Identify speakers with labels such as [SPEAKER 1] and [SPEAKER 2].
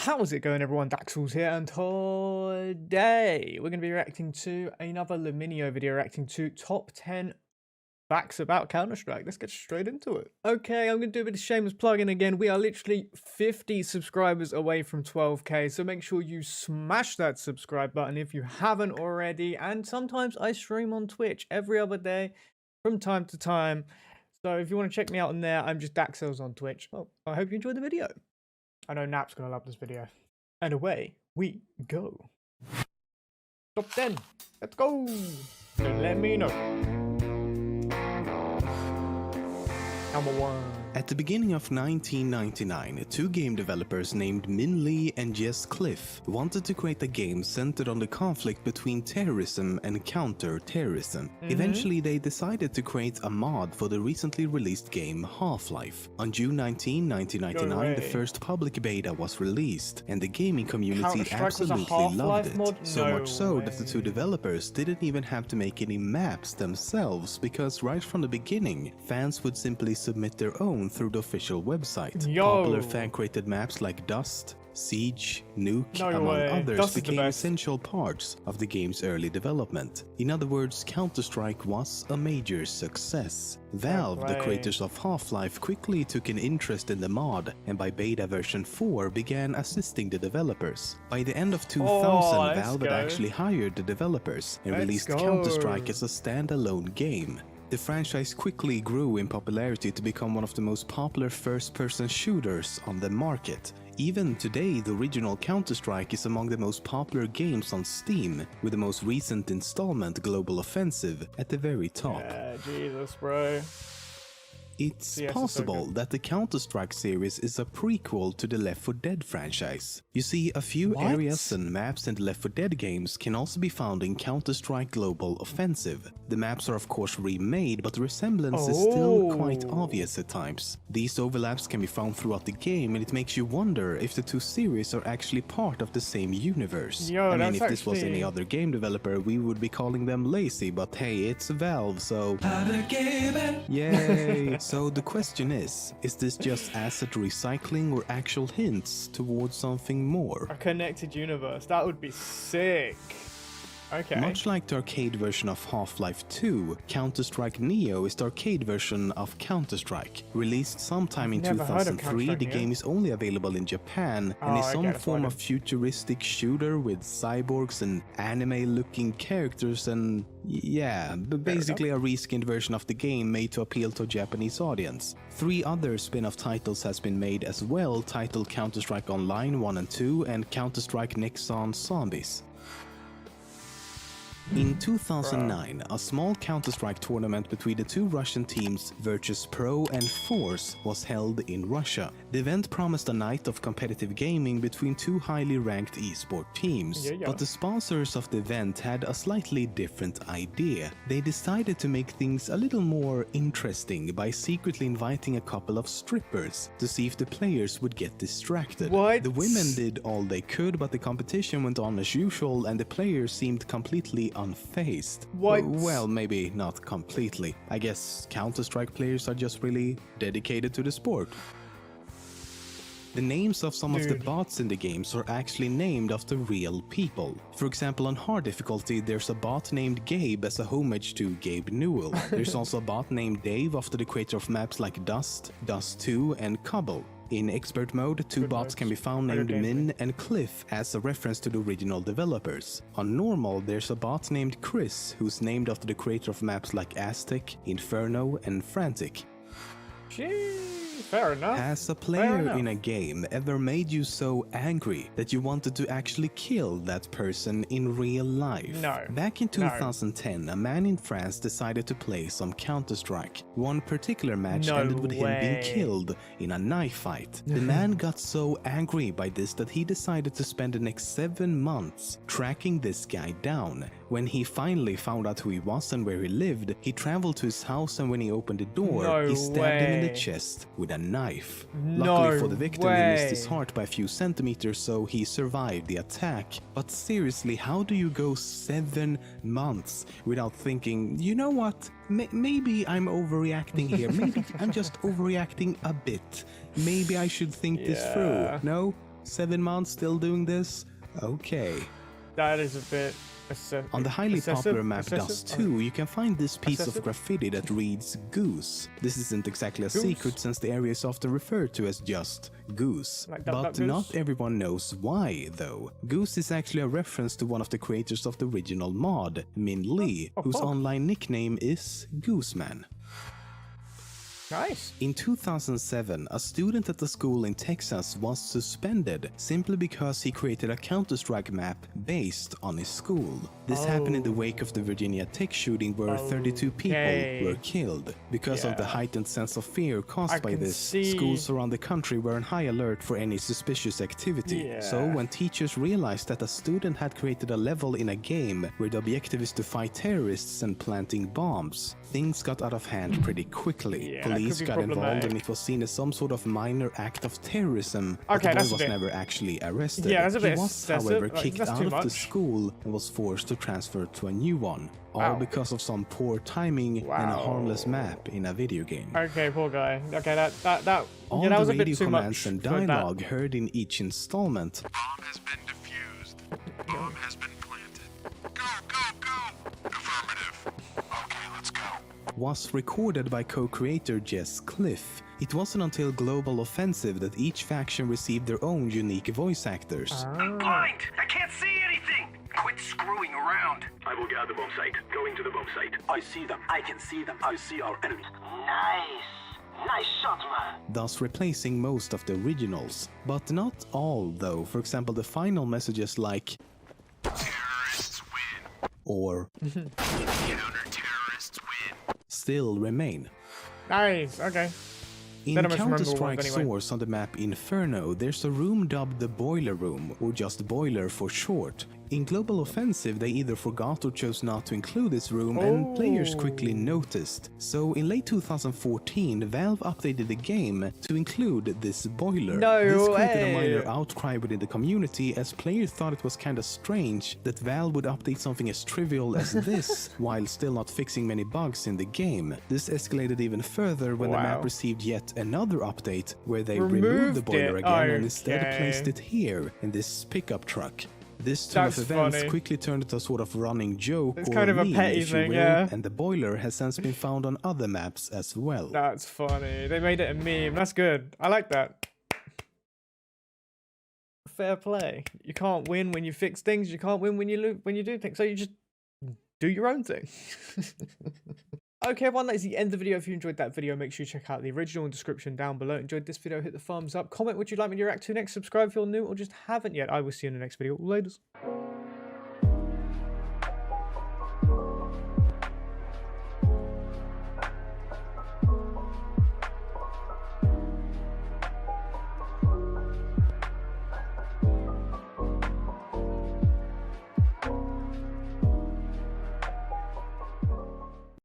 [SPEAKER 1] How's it going, everyone? Daxellz here, and today we're going to be reacting to another LEMMiNO video, reacting to top 10 facts about CounterStrike. Let's get straight into it. Okay, I'm going to do a bit of shameless plugging again. We are literally 50 subscribers away from 12k, so make sure you smash that subscribe button if you haven't already. And sometimes I stream on Twitch every other day from time to time. So if you want to check me out on there, I'm just Daxellz on Twitch. Well, I hope you enjoyed the video. I know Nap's gonna love this video. And away we go. Top 10. Let's go. Let me know. Number 1.
[SPEAKER 2] At the beginning of 1999, two game developers named Min Lee and Jess Cliff wanted to create a game centered on the conflict between terrorism and counter-terrorism. Eventually, they decided to create a mod for the recently released game Half-Life. On June 19, 1999, the first public beta was released, and the gaming community absolutely loved it. So much so that the two developers didn't even have to make any maps themselves, because right from the beginning, fans would simply submit their own through the official website. Popular fan-created maps like Dust, Siege, Nuke, among others, became essential parts of the game's early development. In other words, Counter-Strike was a major success. Valve, the creators of Half-Life, quickly took an interest in the mod, and by beta version 4 began assisting the developers. By the end of 2000, Valve had actually hired the developers and released Counter-Strike as a standalone game. The franchise quickly grew in popularity to become one of the most popular first-person shooters on the market. Even today, the original Counter-Strike is among the most popular games on Steam, with the most recent installment, Global Offensive, at the very top.
[SPEAKER 1] Yeah, Jesus, bro.
[SPEAKER 2] It's possible that the Counter-Strike series is a prequel to the Left 4 Dead franchise. You see, a few areas and maps in the Left 4 Dead games can also be found in Counter-Strike Global Offensive. The maps are of course remade, but the resemblance is still quite obvious at times. These overlaps can be found throughout the game, and it makes you wonder if the two series are actually part of the same universe. I mean, if this was any other game developer, we would be calling them lazy, but hey, it's Valve, so... Yay! So the question is this just asset recycling or actual hints towards something more?
[SPEAKER 1] A connected universe, that would be sick. Okay.
[SPEAKER 2] Much like the arcade version of Half-Life 2, Counter-Strike Neo is the arcade version of Counter-Strike. Released sometime in 2003, the game is only available in Japan and is some form of futuristic shooter with cyborgs and anime-looking characters and... yeah, basically a reskinned version of the game made to appeal to a Japanese audience. 3 other spin-off titles has been made as well, titled Counter-Strike Online 1 and 2 and Counter-Strike Nexon Zombies. In 2009, a small Counter-Strike tournament between the two Russian teams Virtus Pro and Force was held in Russia. The event promised a night of competitive gaming between two highly ranked esport teams, but the sponsors of the event had a slightly different idea. They decided to make things a little more interesting by secretly inviting a couple of strippers to see if the players would get distracted. The women did all they could, but the competition went on as usual and the players seemed completely unfazed. Well, maybe not completely. I guess Counter-Strike players are just really dedicated to the sport. The names of some of the bots in the games are actually named after real people. For example, on hard difficulty, there's a bot named Gabe as a homage to Gabe Newell. There's also a bot named Dave after the creator of maps like Dust, Dust 2 and Cobble. In expert mode, 2 bots can be found named Min and Cliff as a reference to the original developers. On normal, there's a bot named Chris, who's named after the creator of maps like Aztec, Inferno and Frantic.
[SPEAKER 1] Fair enough.
[SPEAKER 2] Has a player in a game ever made you so angry that you wanted to actually kill that person in real life?
[SPEAKER 1] No.
[SPEAKER 2] Back in 2010, a man in France decided to play some Counter-Strike. One particular match ended with him being killed in a knife fight. The man got so angry by this that he decided to spend the next 7 months tracking this guy down. When he finally found out who he was and where he lived, he traveled to his house, and when he opened the door, he stabbed him in the chest with a knife. Luckily for the victim, he missed his heart by a few centimeters, so he survived the attack. But seriously, how do you go 7 months without thinking, you know what, maybe I'm overreacting here, maybe I'm just overreacting a bit, maybe I should think this through? No? 7 months still doing this? Okay.
[SPEAKER 1] That is a bit
[SPEAKER 2] On the highly popular map
[SPEAKER 1] excessive?
[SPEAKER 2] Dust 2, you can find this piece
[SPEAKER 1] Excessive?
[SPEAKER 2] of graffiti that reads Goose. This isn't exactly a
[SPEAKER 1] Goose?
[SPEAKER 2] secret since the area is often referred to as just Goose.
[SPEAKER 1] Like
[SPEAKER 2] But
[SPEAKER 1] Goose?
[SPEAKER 2] not everyone knows why, though. Goose is actually a reference to one of the creators of the original mod, Min Lee, whose
[SPEAKER 1] fuck.
[SPEAKER 2] online nickname is Gooseman.
[SPEAKER 1] Nice.
[SPEAKER 2] In 2007, a student at a school in Texas was suspended simply because he created a CounterStrike map based on his school. This happened in the wake of the Virginia Tech shooting where 32 people were killed. Because of the heightened sense of fear caused by this, schools around the country were on high alert for any suspicious activity. So when teachers realized that a student had created a level in a game where the objective is to fight terrorists and planting bombs, things got out of hand pretty quickly. Police got involved and it was seen as some sort of minor act of terrorism, but the boy was never actually arrested.
[SPEAKER 1] Yeah, that's a bit
[SPEAKER 2] he was, however,
[SPEAKER 1] excessive.
[SPEAKER 2] kicked out of the school and was forced to transfer to a new one. All because of some poor timing and a harmless map in a video game.
[SPEAKER 1] Okay, poor guy. Okay,
[SPEAKER 2] All
[SPEAKER 1] that was
[SPEAKER 2] the
[SPEAKER 1] a bit
[SPEAKER 2] radio
[SPEAKER 1] too
[SPEAKER 2] commands
[SPEAKER 1] much
[SPEAKER 2] and
[SPEAKER 1] for
[SPEAKER 2] dialogue
[SPEAKER 1] that.
[SPEAKER 2] heard in each installment
[SPEAKER 3] Bomb has been defused. Bomb has been planted. Go, go, go! Affirmative. Okay, let's go.
[SPEAKER 2] was recorded by co-creator Jess Cliff. It wasn't until Global Offensive that each faction received their own unique voice actors.
[SPEAKER 4] I'm blind! I can't see anything! Quit screwing around!
[SPEAKER 5] I will gather bomb site. Going to the bomb site.
[SPEAKER 4] I see them. I can see them. I see our enemy. Nice! Nice shot, man!
[SPEAKER 2] Thus replacing most of the originals. But not all, though. For example, the final messages like
[SPEAKER 3] Terrorists win.
[SPEAKER 2] or
[SPEAKER 3] Counter-terrorists win.
[SPEAKER 2] still remain.
[SPEAKER 1] Nice. Okay.
[SPEAKER 2] In
[SPEAKER 1] Then I must remember
[SPEAKER 2] CounterStrike
[SPEAKER 1] ones anyway.
[SPEAKER 2] Source on the map Inferno, there's a room dubbed the Boiler Room, or just Boiler for short. In Global Offensive, they either forgot or chose not to include this room, and players quickly noticed. So in late 2014, Valve updated the game to include this boiler.
[SPEAKER 1] No
[SPEAKER 2] This created a
[SPEAKER 1] way.
[SPEAKER 2] minor outcry within the community, as players thought it was kinda strange that Valve would update something as trivial as this, while still not fixing many bugs in the game. This escalated even further when the map received yet another update, where they removed the boiler again and instead placed it here, in this pickup truck. This turn of events quickly turned into a sort of running joke,
[SPEAKER 1] It's
[SPEAKER 2] or
[SPEAKER 1] kind of a
[SPEAKER 2] meme,
[SPEAKER 1] petty
[SPEAKER 2] if you
[SPEAKER 1] thing,
[SPEAKER 2] will,
[SPEAKER 1] yeah.
[SPEAKER 2] and the boiler has since been found on other maps as well.
[SPEAKER 1] That's funny. They made it a meme. That's good. I like that. Fair play. You can't win when you fix things. You can't win when you do things. So you just do your own thing. Okay, everyone, that is the end of the video. If you enjoyed that video, make sure you check out the original in the description down below. Enjoyed this video, hit the thumbs up. Comment what you'd like me to react to next. Subscribe if you're new or just haven't yet. I will see you in the next video. Laters.